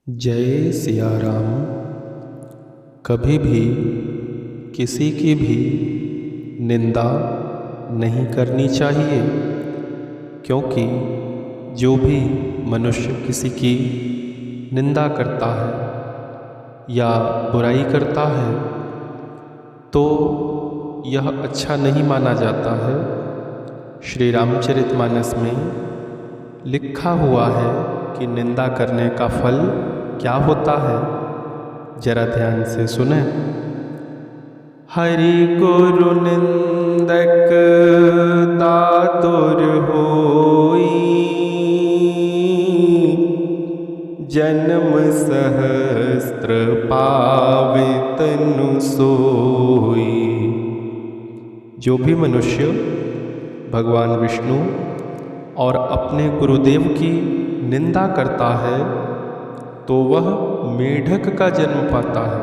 जय सिया राम। कभी भी किसी की भी निंदा नहीं करनी चाहिए, क्योंकि जो भी मनुष्य किसी की निंदा करता है या बुराई करता है तो यह अच्छा नहीं माना जाता है। श्री रामचरितमानस में लिखा हुआ है कि निंदा करने का फल क्या होता है, जरा ध्यान से सुने। हरि गुरु निंदक दातुर होई, जन्म सहस्त्र पावे तनु सोई। जो भी मनुष्य भगवान विष्णु और अपने गुरुदेव की निंदा करता है तो वह मेढक का जन्म पाता है,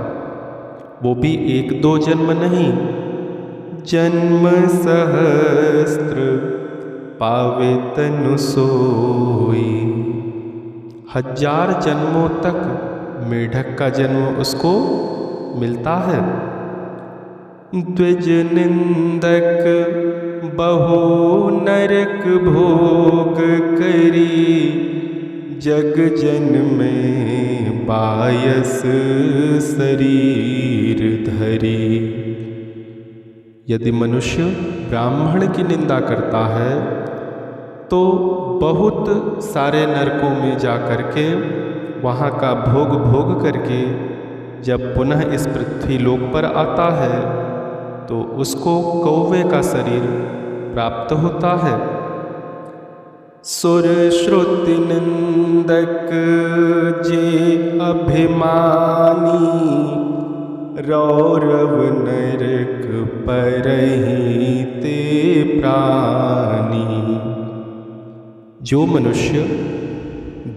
वो भी 1-2 जन्म नहीं, जन्म सहस्त्र पावे तनु सोई। 1000 जन्मों तक मेढक का जन्म उसको मिलता है। द्विज निंदक बहु नरक भोग करी, जग जन में बायस शरीर धरी। यदि मनुष्य ब्राह्मण की निंदा करता है तो बहुत सारे नरकों में जा करके वहाँ का भोग भोग करके जब पुनः इस पृथ्वी लोक पर आता है तो उसको कौवे का शरीर प्राप्त होता है। सुर श्रुति निंदक जे अभिमानी, रौरव नरक परहि ते प्राणी। जो मनुष्य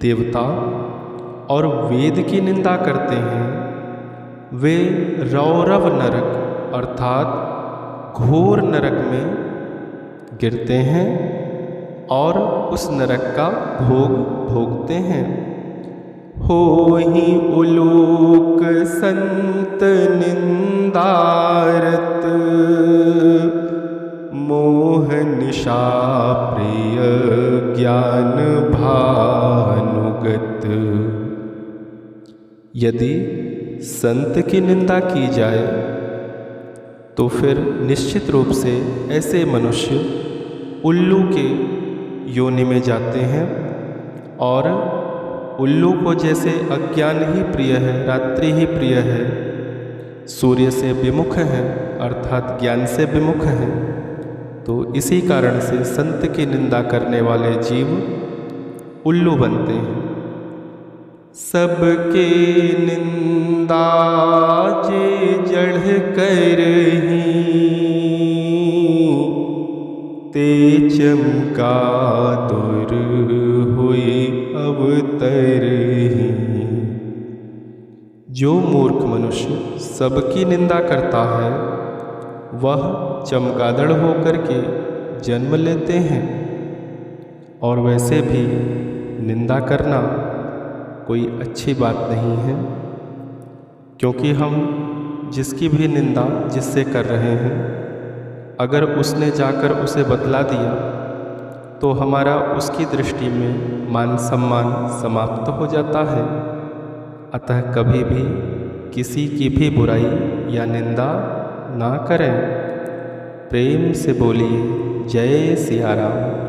देवता और वेद की निंदा करते हैं वे रौरव नरक अर्थात घोर नरक में गिरते हैं और उस नरक का भोग भोगते हैं। होहि उलोक संत निंदारत, मोह निशा प्रिय ज्ञान भानुगत। यदि संत की निंदा की जाए तो फिर निश्चित रूप से ऐसे मनुष्य उल्लू के योनि में जाते हैं, और उल्लू को जैसे अज्ञान ही प्रिय है, रात्रि ही प्रिय है, सूर्य से विमुख है अर्थात ज्ञान से विमुख है, तो इसी कारण से संत की निंदा करने वाले जीव उल्लू बनते हैं। सबके निंदा जे जड़ करही, ते चमका दुर हुई अवतरही। जो मूर्ख मनुष्य सबकी निंदा करता है वह चमगादड़ होकर के जन्म लेते हैं। और वैसे भी निंदा करना कोई अच्छी बात नहीं है, क्योंकि हम जिसकी भी निंदा जिससे कर रहे हैं अगर उसने जाकर उसे बतला दिया तो हमारा उसकी दृष्टि में मान सम्मान समाप्त हो जाता है। अतः कभी भी किसी की भी बुराई या निंदा ना करें। प्रेम से बोलिए जय सिया राम।